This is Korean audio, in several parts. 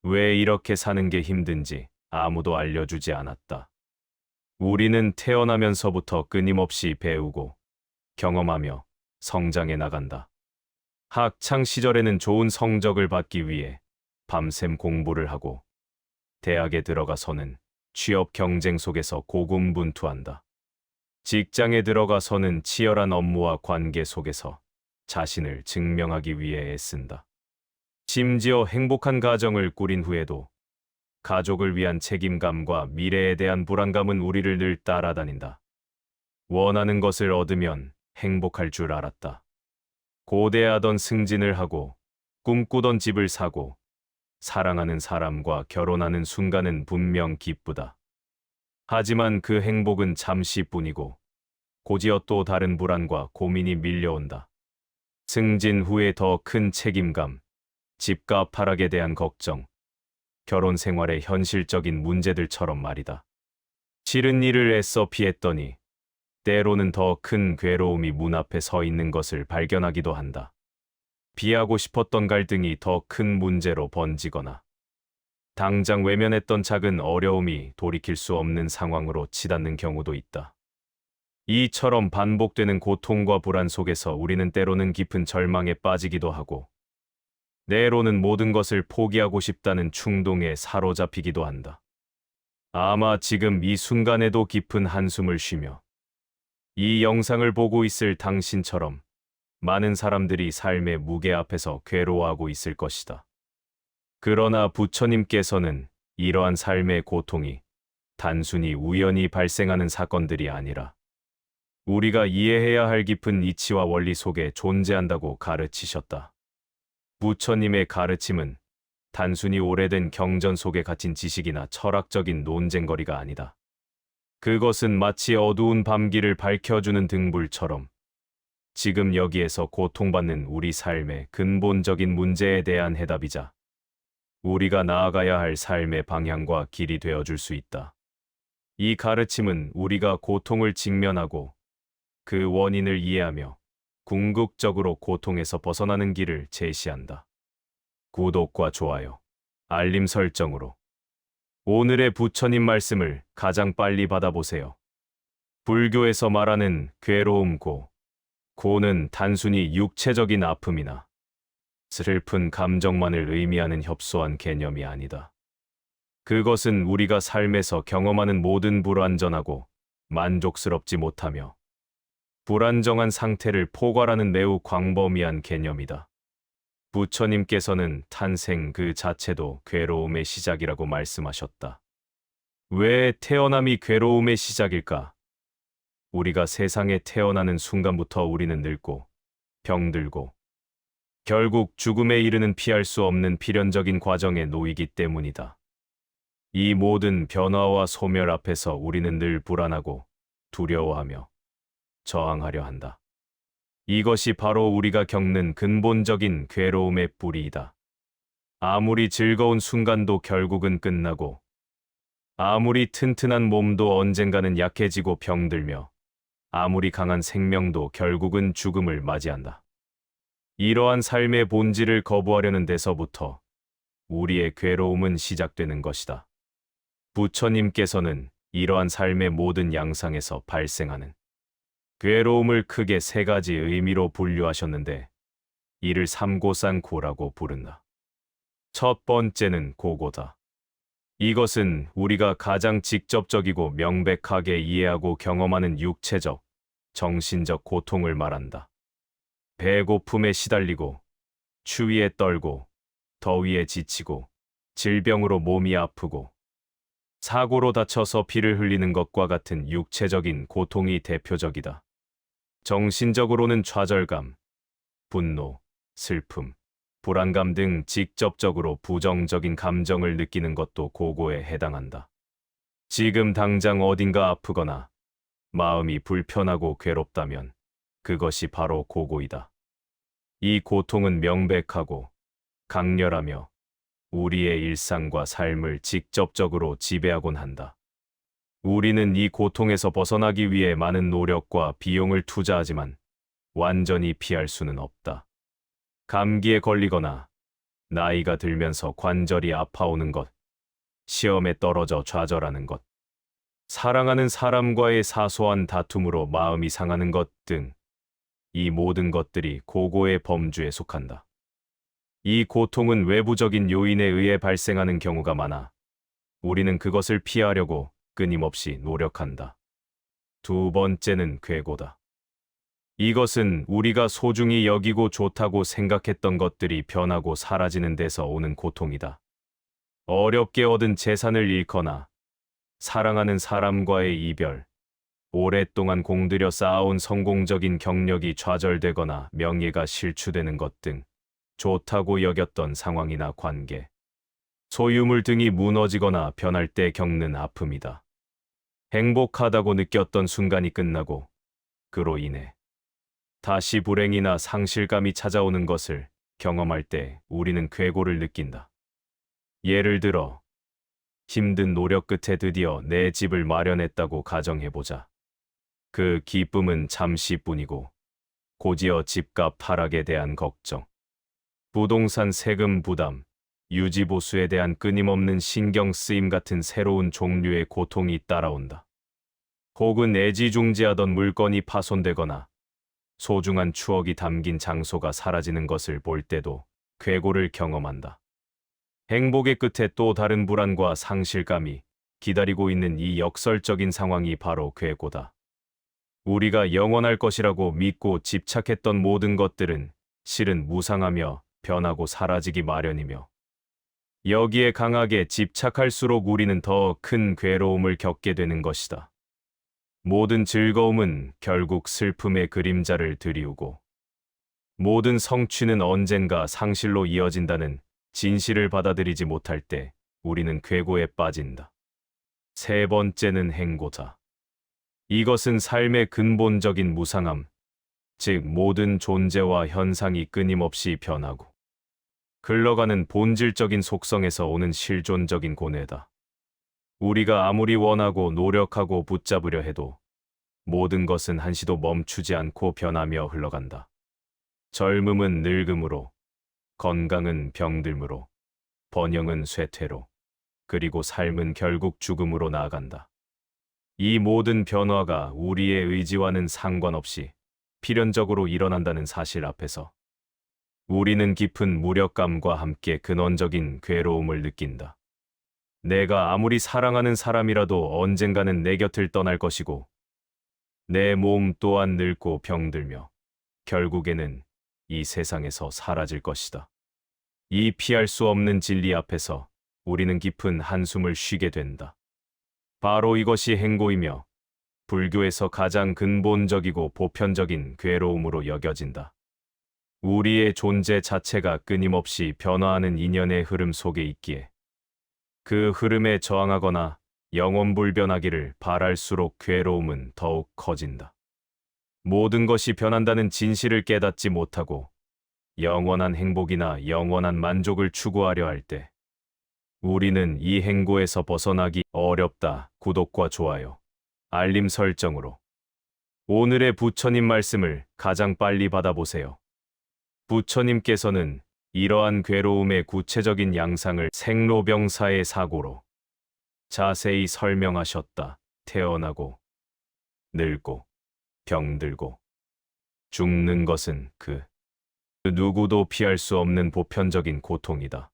왜 이렇게 사는 게 힘든지 아무도 알려주지 않았다. 우리는 태어나면서부터 끊임없이 배우고 경험하며 성장해 나간다. 학창 시절에는 좋은 성적을 받기 위해 밤샘 공부를 하고 대학에 들어가서는 취업 경쟁 속에서 고군분투한다. 직장에 들어가서는 치열한 업무와 관계 속에서 자신을 증명하기 위해 애쓴다. 심지어 행복한 가정을 꾸린 후에도 가족을 위한 책임감과 미래에 대한 불안감은 우리를 늘 따라다닌다. 원하는 것을 얻으면 행복할 줄 알았다. 고대하던 승진을 하고 꿈꾸던 집을 사고 사랑하는 사람과 결혼하는 순간은 분명 기쁘다. 하지만 그 행복은 잠시뿐이고 곧이어 또 다른 불안과 고민이 밀려온다. 승진 후에 더 큰 책임감, 집값 하락에 대한 걱정, 결혼 생활의 현실적인 문제들처럼 말이다. 싫은 일을 애써 피했더니 때로는 더 큰 괴로움이 문 앞에 서 있는 것을 발견하기도 한다. 피하고 싶었던 갈등이 더 큰 문제로 번지거나 당장 외면했던 작은 어려움이 돌이킬 수 없는 상황으로 치닫는 경우도 있다. 이처럼 반복되는 고통과 불안 속에서 우리는 때로는 깊은 절망에 빠지기도 하고 때로는 모든 것을 포기하고 싶다는 충동에 사로잡히기도 한다. 아마 지금 이 순간에도 깊은 한숨을 쉬며 이 영상을 보고 있을 당신처럼 많은 사람들이 삶의 무게 앞에서 괴로워하고 있을 것이다. 그러나 부처님께서는 이러한 삶의 고통이 단순히 우연히 발생하는 사건들이 아니라 우리가 이해해야 할 깊은 이치와 원리 속에 존재한다고 가르치셨다. 부처님의 가르침은 단순히 오래된 경전 속에 갇힌 지식이나 철학적인 논쟁거리가 아니다. 그것은 마치 어두운 밤길을 밝혀주는 등불처럼 지금 여기에서 고통받는 우리 삶의 근본적인 문제에 대한 해답이자 우리가 나아가야 할 삶의 방향과 길이 되어줄 수 있다. 이 가르침은 우리가 고통을 직면하고 그 원인을 이해하며 궁극적으로 고통에서 벗어나는 길을 제시한다. 구독과 좋아요, 알림 설정으로 오늘의 부처님 말씀을 가장 빨리 받아보세요. 불교에서 말하는 괴로움 고는 단순히 육체적인 아픔이나 슬픈 감정만을 의미하는 협소한 개념이 아니다. 그것은 우리가 삶에서 경험하는 모든 불완전하고 만족스럽지 못하며 불안정한 상태를 포괄하는 매우 광범위한 개념이다. 부처님께서는 탄생 그 자체도 괴로움의 시작이라고 말씀하셨다. 왜 태어남이 괴로움의 시작일까? 우리가 세상에 태어나는 순간부터 우리는 늙고 병들고 결국 죽음에 이르는 피할 수 없는 필연적인 과정에 놓이기 때문이다. 이 모든 변화와 소멸 앞에서 우리는 늘 불안하고 두려워하며 저항하려 한다. 이것이 바로 우리가 겪는 근본적인 괴로움의 뿌리이다. 아무리 즐거운 순간도 결국은 끝나고 아무리 튼튼한 몸도 언젠가는 약해지고 병들며 아무리 강한 생명도 결국은 죽음을 맞이한다. 이러한 삶의 본질을 거부하려는 데서부터 우리의 괴로움은 시작되는 것이다. 부처님께서는 이러한 삶의 모든 양상에서 발생하는 괴로움을 크게 세 가지 의미로 분류하셨는데 이를 삼고산고라고 부른다. 첫 번째는 고고다. 이것은 우리가 가장 직접적이고 명백하게 이해하고 경험하는 육체적, 정신적 고통을 말한다. 배고픔에 시달리고, 추위에 떨고, 더위에 지치고, 질병으로 몸이 아프고, 사고로 다쳐서 피를 흘리는 것과 같은 육체적인 고통이 대표적이다. 정신적으로는 좌절감, 분노, 슬픔, 불안감 등 직접적으로 부정적인 감정을 느끼는 것도 고고에 해당한다. 지금 당장 어딘가 아프거나 마음이 불편하고 괴롭다면 그것이 바로 고고이다. 이 고통은 명백하고 강렬하며 우리의 일상과 삶을 직접적으로 지배하곤 한다. 우리는 이 고통에서 벗어나기 위해 많은 노력과 비용을 투자하지만 완전히 피할 수는 없다. 감기에 걸리거나 나이가 들면서 관절이 아파오는 것, 시험에 떨어져 좌절하는 것, 사랑하는 사람과의 사소한 다툼으로 마음이 상하는 것 등, 이 모든 것들이 고고의 범주에 속한다. 이 고통은 외부적인 요인에 의해 발생하는 경우가 많아 우리는 그것을 피하려고 끊임없이 노력한다. 두 번째는 괴고다. 이것은 우리가 소중히 여기고 좋다고 생각했던 것들이 변하고 사라지는 데서 오는 고통이다. 어렵게 얻은 재산을 잃거나 사랑하는 사람과의 이별, 오랫동안 공들여 쌓아온 성공적인 경력이 좌절되거나 명예가 실추되는 것 등 좋다고 여겼던 상황이나 관계, 소유물 등이 무너지거나 변할 때 겪는 아픔이다. 행복하다고 느꼈던 순간이 끝나고 그로 인해 다시 불행이나 상실감이 찾아오는 것을 경험할 때 우리는 괴고를 느낀다. 예를 들어 힘든 노력 끝에 드디어 내 집을 마련했다고 가정해보자. 그 기쁨은 잠시뿐이고 곧이어 집값 하락에 대한 걱정, 부동산 세금 부담, 유지보수에 대한 끊임없는 신경 쓰임 같은 새로운 종류의 고통이 따라온다. 혹은 애지중지하던 물건이 파손되거나 소중한 추억이 담긴 장소가 사라지는 것을 볼 때도 괴고를 경험한다. 행복의 끝에 또 다른 불안과 상실감이 기다리고 있는 이 역설적인 상황이 바로 괴고다. 우리가 영원할 것이라고 믿고 집착했던 모든 것들은 실은 무상하며 변하고 사라지기 마련이며, 여기에 강하게 집착할수록 우리는 더 큰 괴로움을 겪게 되는 것이다. 모든 즐거움은 결국 슬픔의 그림자를 드리우고, 모든 성취는 언젠가 상실로 이어진다는 진실을 받아들이지 못할 때 우리는 괴고에 빠진다. 세 번째는 행고다. 이것은 삶의 근본적인 무상함, 즉 모든 존재와 현상이 끊임없이 변하고 흘러가는 본질적인 속성에서 오는 실존적인 고뇌다. 우리가 아무리 원하고 노력하고 붙잡으려 해도 모든 것은 한시도 멈추지 않고 변하며 흘러간다. 젊음은 늙음으로, 건강은 병듦으로, 번영은 쇠퇴로, 그리고 삶은 결국 죽음으로 나아간다. 이 모든 변화가 우리의 의지와는 상관없이 필연적으로 일어난다는 사실 앞에서 우리는 깊은 무력감과 함께 근원적인 괴로움을 느낀다. 내가 아무리 사랑하는 사람이라도 언젠가는 내 곁을 떠날 것이고, 내 몸 또한 늙고 병들며 결국에는 이 세상에서 사라질 것이다. 이 피할 수 없는 진리 앞에서 우리는 깊은 한숨을 쉬게 된다. 바로 이것이 행고이며 불교에서 가장 근본적이고 보편적인 괴로움으로 여겨진다. 우리의 존재 자체가 끊임없이 변화하는 인연의 흐름 속에 있기에 그 흐름에 저항하거나 영원불변하기를 바랄수록 괴로움은 더욱 커진다. 모든 것이 변한다는 진실을 깨닫지 못하고 영원한 행복이나 영원한 만족을 추구하려 할 때 우리는 이 행고에서 벗어나기 어렵다. 구독과 좋아요, 알림 설정으로 오늘의 부처님 말씀을 가장 빨리 받아보세요. 부처님께서는 이러한 괴로움의 구체적인 양상을 생로병사의 사고로 자세히 설명하셨다. 태어나고, 늙고, 병들고, 죽는 것은 그 누구도 피할 수 없는 보편적인 고통이다.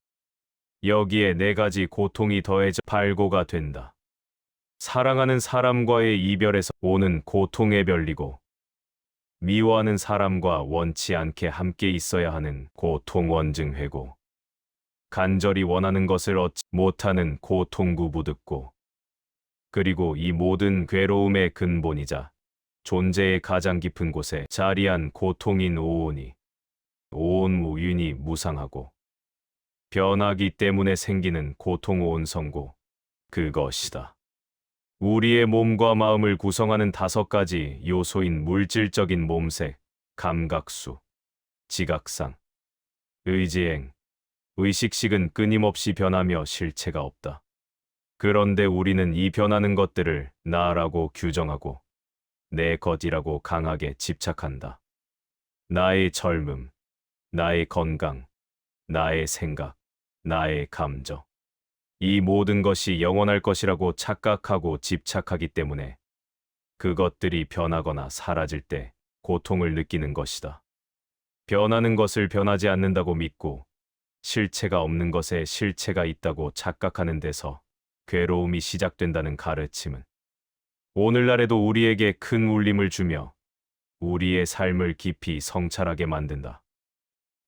여기에 네 가지 고통이 더해져 발고가 된다. 사랑하는 사람과의 이별에서 오는 고통의 별리고, 미워하는 사람과 원치 않게 함께 있어야 하는 고통 원증회고, 간절히 원하는 것을 얻지 못하는 고통구부득고, 그리고 이 모든 괴로움의 근본이자 존재의 가장 깊은 곳에 자리한 고통인 오온이, 오온무윤이 무상하고 변하기 때문에 생기는 고통 오온성고, 그것이다. 우리의 몸과 마음을 구성하는 5가지 요소인 물질적인 몸색, 감각수, 지각상, 의지행, 의식식은 끊임없이 변하며 실체가 없다. 그런데 우리는 이 변하는 것들을 나라고 규정하고 내 것이라고 강하게 집착한다. 나의 젊음, 나의 건강, 나의 생각, 나의 감정. 이 모든 것이 영원할 것이라고 착각하고 집착하기 때문에 그것들이 변하거나 사라질 때 고통을 느끼는 것이다. 변하는 것을 변하지 않는다고 믿고 실체가 없는 것에 실체가 있다고 착각하는 데서 괴로움이 시작된다는 가르침은 오늘날에도 우리에게 큰 울림을 주며 우리의 삶을 깊이 성찰하게 만든다.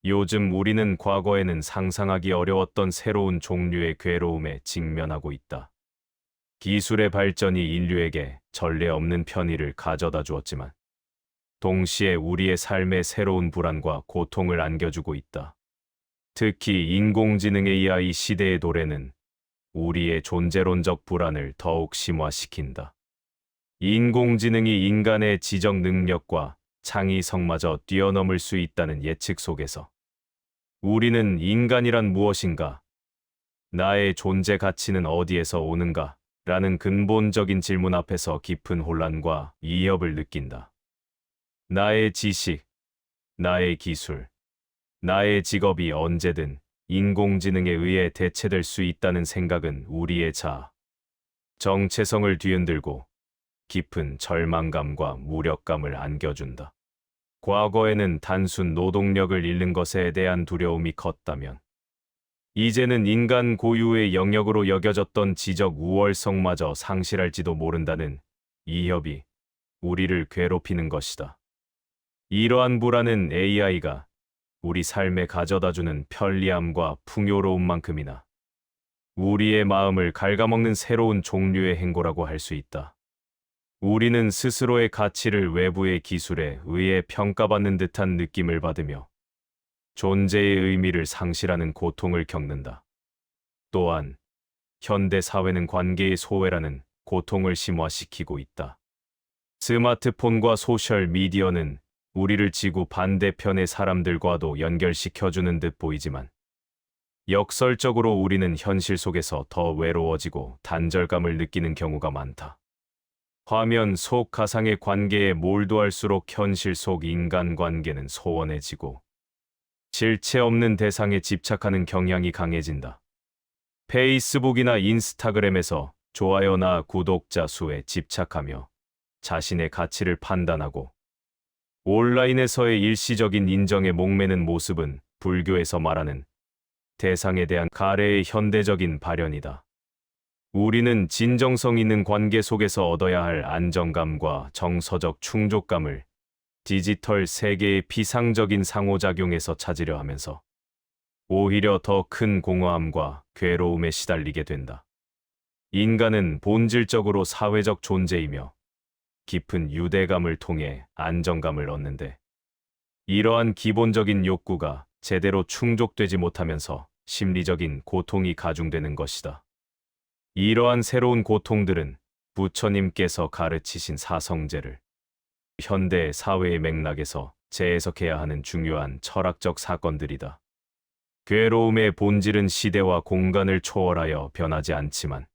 요즘 우리는 과거에는 상상하기 어려웠던 새로운 종류의 괴로움에 직면하고 있다. 기술의 발전이 인류에게 전례 없는 편의를 가져다 주었지만 동시에 우리의 삶에 새로운 불안과 고통을 안겨주고 있다. 특히 인공지능 AI 시대의 도래는 우리의 존재론적 불안을 더욱 심화시킨다. 인공지능이 인간의 지적 능력과 창의성마저 뛰어넘을 수 있다는 예측 속에서 우리는 인간이란 무엇인가? 나의 존재 가치는 어디에서 오는가? 라는 근본적인 질문 앞에서 깊은 혼란과 위협을 느낀다. 나의 지식, 나의 기술, 나의 직업이 언제든 인공지능에 의해 대체될 수 있다는 생각은 우리의 자아, 정체성을 뒤흔들고 깊은 절망감과 무력감을 안겨준다. 과거에는 단순 노동력을 잃는 것에 대한 두려움이 컸다면 이제는 인간 고유의 영역으로 여겨졌던 지적 우월성마저 상실할지도 모른다는 위협이 우리를 괴롭히는 것이다. 이러한 불안은 AI가 우리 삶에 가져다주는 편리함과 풍요로움만큼이나 우리의 마음을 갉아먹는 새로운 종류의 행보라고 할 수 있다. 우리는 스스로의 가치를 외부의 기술에 의해 평가받는 듯한 느낌을 받으며 존재의 의미를 상실하는 고통을 겪는다. 또한 현대 사회는 관계의 소외라는 고통을 심화시키고 있다. 스마트폰과 소셜 미디어는 우리를 지구 반대편의 사람들과도 연결시켜주는 듯 보이지만 역설적으로 우리는 현실 속에서 더 외로워지고 단절감을 느끼는 경우가 많다. 화면 속 가상의 관계에 몰두할수록 현실 속 인간관계는 소원해지고 실체 없는 대상에 집착하는 경향이 강해진다. 페이스북이나 인스타그램에서 좋아요나 구독자 수에 집착하며 자신의 가치를 판단하고 온라인에서의 일시적인 인정에 목매는 모습은 불교에서 말하는 대상에 대한 가래의 현대적인 발현이다. 우리는 진정성 있는 관계 속에서 얻어야 할 안정감과 정서적 충족감을 디지털 세계의 피상적인 상호작용에서 찾으려 하면서 오히려 더 큰 공허함과 괴로움에 시달리게 된다. 인간은 본질적으로 사회적 존재이며 깊은 유대감을 통해 안정감을 얻는데 이러한 기본적인 욕구가 제대로 충족되지 못하면서 심리적인 고통이 가중되는 것이다. 이러한 새로운 고통들은 부처님께서 가르치신 사성제를 현대 사회의 맥락에서 재해석해야 하는 중요한 철학적 사건들이다. 괴로움의 본질은 시대와 공간을 초월하여 변하지 않지만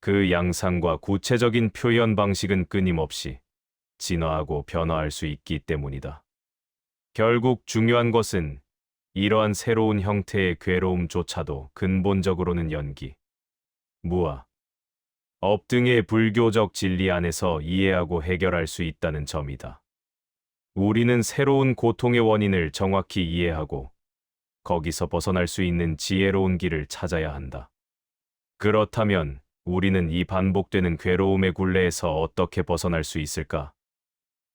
그 양상과 구체적인 표현 방식은 끊임없이 진화하고 변화할 수 있기 때문이다. 결국 중요한 것은 이러한 새로운 형태의 괴로움조차도 근본적으로는 연기, 무아, 업 등의 불교적 진리 안에서 이해하고 해결할 수 있다는 점이다. 우리는 새로운 고통의 원인을 정확히 이해하고 거기서 벗어날 수 있는 지혜로운 길을 찾아야 한다. 그렇다면 우리는 이 반복되는 괴로움의 굴레에서 어떻게 벗어날 수 있을까?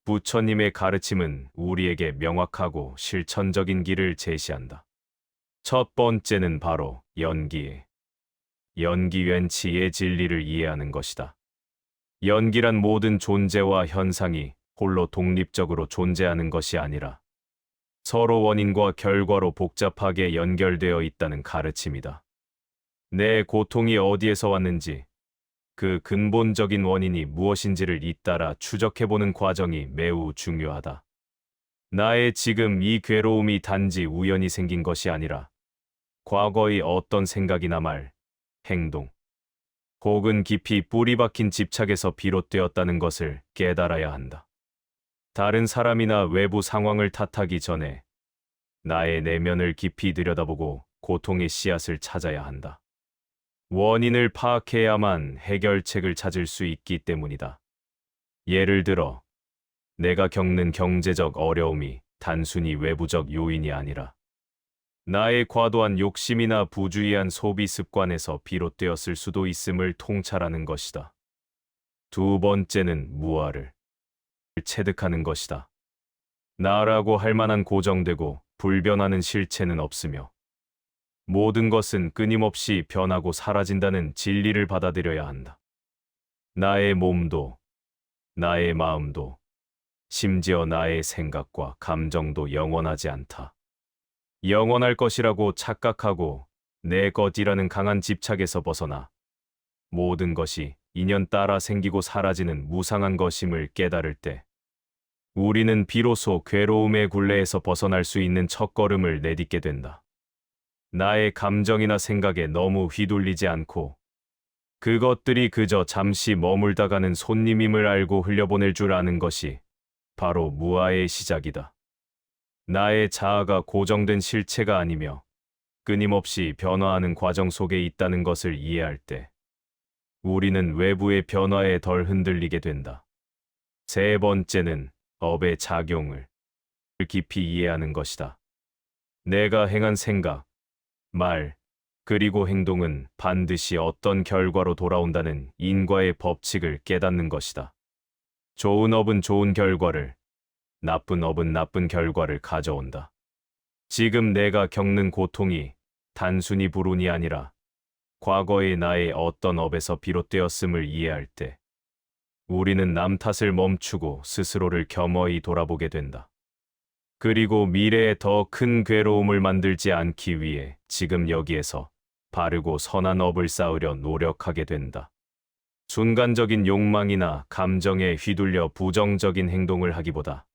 부처님의 가르침은 우리에게 명확하고 실천적인 길을 제시한다. 첫 번째는 바로 연기wen치의 진리를 이해하는 것이다. 연기란 모든 존재와 현상이 홀로 독립적으로 존재하는 것이 아니라 서로 원인과 결과로 복잡하게 연결되어 있다는 가르침이다. 내 고통이 어디에서 왔는지, 그 근본적인 원인이 무엇인지를 잇따라 추적해보는 과정이 매우 중요하다. 나의 지금 이 괴로움이 단지 우연히 생긴 것이 아니라 과거의 어떤 생각이나 말, 행동, 혹은 깊이 뿌리 박힌 집착에서 비롯되었다는 것을 깨달아야 한다. 다른 사람이나 외부 상황을 탓하기 전에 나의 내면을 깊이 들여다보고 고통의 씨앗을 찾아야 한다. 원인을 파악해야만 해결책을 찾을 수 있기 때문이다. 예를 들어, 내가 겪는 경제적 어려움이 단순히 외부적 요인이 아니라 나의 과도한 욕심이나 부주의한 소비 습관에서 비롯되었을 수도 있음을 통찰하는 것이다. 두 번째는 무아를 체득하는 것이다. 나라고 할 만한 고정되고 불변하는 실체는 없으며 모든 것은 끊임없이 변하고 사라진다는 진리를 받아들여야 한다. 나의 몸도, 나의 마음도, 심지어 나의 생각과 감정도 영원하지 않다. 영원할 것이라고 착각하고 내 것이라는 강한 집착에서 벗어나 모든 것이 인연 따라 생기고 사라지는 무상한 것임을 깨달을 때 우리는 비로소 괴로움의 굴레에서 벗어날 수 있는 첫걸음을 내딛게 된다. 나의 감정이나 생각에 너무 휘둘리지 않고 그것들이 그저 잠시 머물다 가는 손님임을 알고 흘려보낼 줄 아는 것이 바로 무아의 시작이다. 나의 자아가 고정된 실체가 아니며 끊임없이 변화하는 과정 속에 있다는 것을 이해할 때 우리는 외부의 변화에 덜 흔들리게 된다. 세 번째는 업의 작용을 깊이 이해하는 것이다. 내가 행한 생각, 말, 그리고 행동은 반드시 어떤 결과로 돌아온다는 인과의 법칙을 깨닫는 것이다. 좋은 업은 좋은 결과를, 나쁜 업은 나쁜 결과를 가져온다. 지금 내가 겪는 고통이 단순히 불운이 아니라 과거의 나의 어떤 업에서 비롯되었음을 이해할 때 우리는 남 탓을 멈추고 스스로를 겸허히 돌아보게 된다. 그리고 미래에 더 큰 괴로움을 만들지 않기 위해 지금 여기에서 바르고 선한 업을 쌓으려 노력하게 된다. 순간적인 욕망이나 감정에 휘둘려 부정적인 행동을 하기보다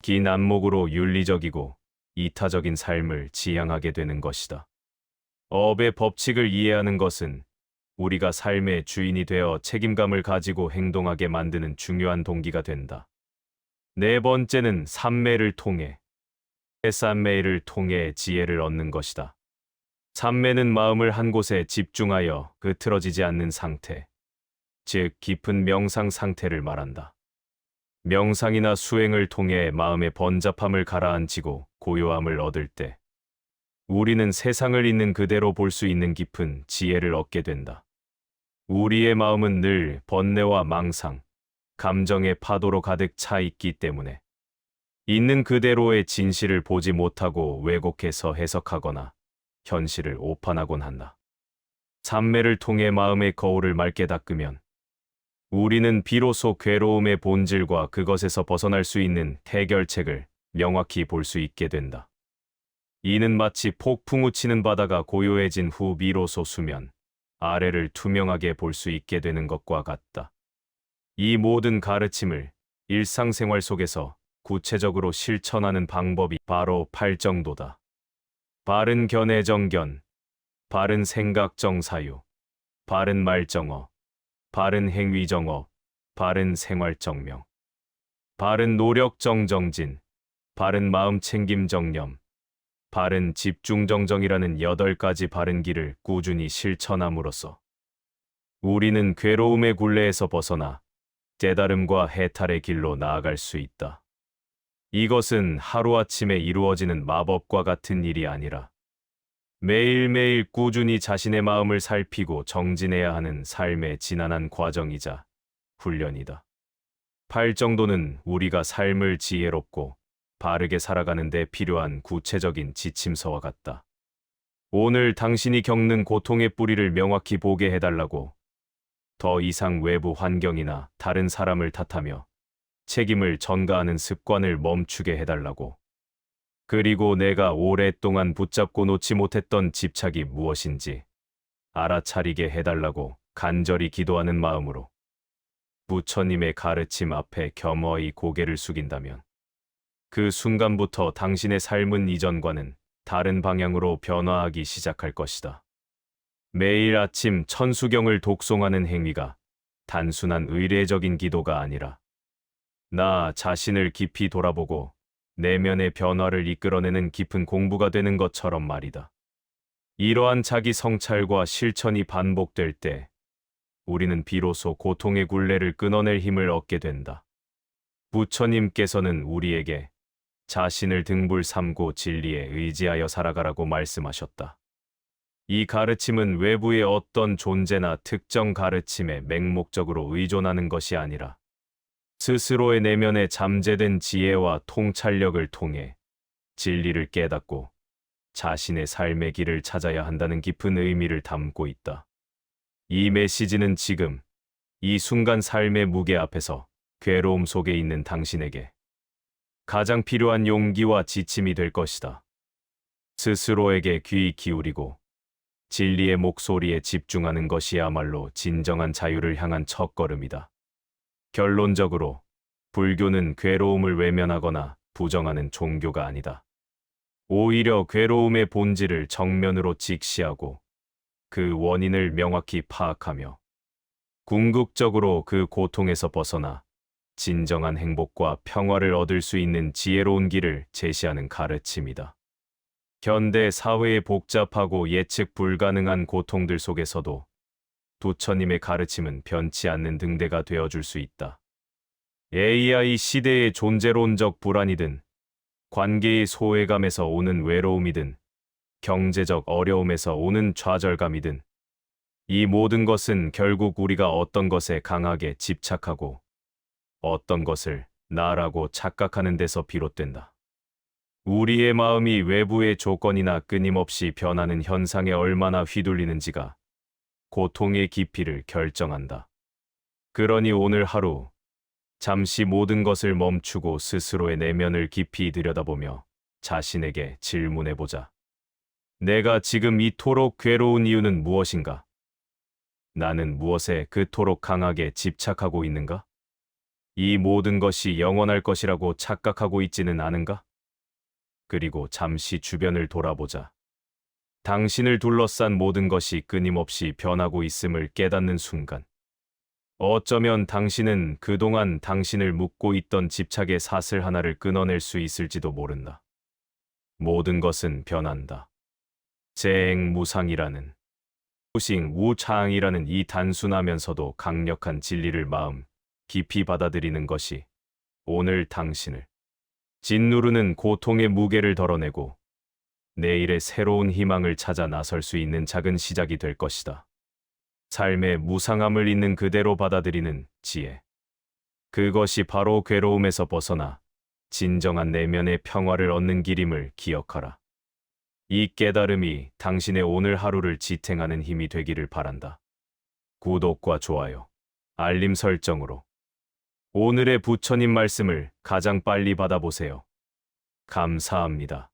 긴 안목으로 윤리적이고 이타적인 삶을 지향하게 되는 것이다. 업의 법칙을 이해하는 것은 우리가 삶의 주인이 되어 책임감을 가지고 행동하게 만드는 중요한 동기가 된다. 네 번째는 삼매를 통해 지혜를 얻는 것이다. 삼매는 마음을 한 곳에 집중하여 흐트러지지 않는 상태, 즉 깊은 명상 상태를 말한다. 명상이나 수행을 통해 마음의 번잡함을 가라앉히고 고요함을 얻을 때 우리는 세상을 있는 그대로 볼 수 있는 깊은 지혜를 얻게 된다. 우리의 마음은 늘 번뇌와 망상, 감정의 파도로 가득 차 있기 때문에 있는 그대로의 진실을 보지 못하고 왜곡해서 해석하거나 현실을 오판하곤 한다. 삼매를 통해 마음의 거울을 맑게 닦으면 우리는 비로소 괴로움의 본질과 그것에서 벗어날 수 있는 해결책을 명확히 볼 수 있게 된다. 이는 마치 폭풍우 치는 바다가 고요해진 후 비로소 수면 아래를 투명하게 볼 수 있게 되는 것과 같다. 이 모든 가르침을 일상생활 속에서 구체적으로 실천하는 방법이 바로 팔정도다. 바른 견해정견, 바른 생각정사유, 바른 말정어, 바른 행위정어, 바른 생활정명, 바른 노력정정진, 바른 마음챙김정념, 바른 집중정정이라는 8가지 바른 길을 꾸준히 실천함으로써 우리는 괴로움의 굴레에서 벗어나 깨달음과 해탈의 길로 나아갈 수 있다. 이것은 하루아침에 이루어지는 마법과 같은 일이 아니라 매일매일 꾸준히 자신의 마음을 살피고 정진해야 하는 삶의 지난한 과정이자 훈련이다. 팔정도는 우리가 삶을 지혜롭고 바르게 살아가는 데 필요한 구체적인 지침서와 같다. 오늘 당신이 겪는 고통의 뿌리를 명확히 보게 해달라고, 더 이상 외부 환경이나 다른 사람을 탓하며 책임을 전가하는 습관을 멈추게 해달라고, 그리고 내가 오랫동안 붙잡고 놓지 못했던 집착이 무엇인지 알아차리게 해달라고 간절히 기도하는 마음으로 부처님의 가르침 앞에 겸허히 고개를 숙인다면 그 순간부터 당신의 삶은 이전과는 다른 방향으로 변화하기 시작할 것이다. 매일 아침 천수경을 독송하는 행위가 단순한 의례적인 기도가 아니라 나 자신을 깊이 돌아보고 내면의 변화를 이끌어내는 깊은 공부가 되는 것처럼 말이다. 이러한 자기 성찰과 실천이 반복될 때 우리는 비로소 고통의 굴레를 끊어낼 힘을 얻게 된다. 부처님께서는 우리에게 자신을 등불 삼고 진리에 의지하여 살아가라고 말씀하셨다. 이 가르침은 외부의 어떤 존재나 특정 가르침에 맹목적으로 의존하는 것이 아니라 스스로의 내면에 잠재된 지혜와 통찰력을 통해 진리를 깨닫고 자신의 삶의 길을 찾아야 한다는 깊은 의미를 담고 있다. 이 메시지는 지금, 이 순간 삶의 무게 앞에서 괴로움 속에 있는 당신에게 가장 필요한 용기와 지침이 될 것이다. 스스로에게 귀 기울이고 진리의 목소리에 집중하는 것이야말로 진정한 자유를 향한 첫걸음이다. 결론적으로, 불교는 괴로움을 외면하거나 부정하는 종교가 아니다. 오히려 괴로움의 본질을 정면으로 직시하고 그 원인을 명확히 파악하며 궁극적으로 그 고통에서 벗어나 진정한 행복과 평화를 얻을 수 있는 지혜로운 길을 제시하는 가르침이다. 현대 사회의 복잡하고 예측 불가능한 고통들 속에서도 부처님의 가르침은 변치 않는 등대가 되어줄 수 있다. AI 시대의 존재론적 불안이든, 관계의 소외감에서 오는 외로움이든, 경제적 어려움에서 오는 좌절감이든, 이 모든 것은 결국 우리가 어떤 것에 강하게 집착하고 어떤 것을 나라고 착각하는 데서 비롯된다. 우리의 마음이 외부의 조건이나 끊임없이 변하는 현상에 얼마나 휘둘리는지가 고통의 깊이를 결정한다. 그러니 오늘 하루, 잠시 모든 것을 멈추고 스스로의 내면을 깊이 들여다보며 자신에게 질문해보자. 내가 지금 이토록 괴로운 이유는 무엇인가? 나는 무엇에 그토록 강하게 집착하고 있는가? 이 모든 것이 영원할 것이라고 착각하고 있지는 않은가? 그리고 잠시 주변을 돌아보자. 당신을 둘러싼 모든 것이 끊임없이 변하고 있음을 깨닫는 순간, 어쩌면 당신은 그동안 당신을 묶고 있던 집착의 사슬 하나를 끊어낼 수 있을지도 모른다. 모든 것은 변한다. 재행무상이라는, 무싱무창이라는 이 단순하면서도 강력한 진리를 마음 깊이 받아들이는 것이 오늘 당신을 짓누르는 고통의 무게를 덜어내고 내일의 새로운 희망을 찾아 나설 수 있는 작은 시작이 될 것이다. 삶의 무상함을 있는 그대로 받아들이는 지혜. 그것이 바로 괴로움에서 벗어나 진정한 내면의 평화를 얻는 길임을 기억하라. 이 깨달음이 당신의 오늘 하루를 지탱하는 힘이 되기를 바란다. 구독과 좋아요, 알림 설정으로 오늘의 부처님 말씀을 가장 빨리 받아보세요. 감사합니다.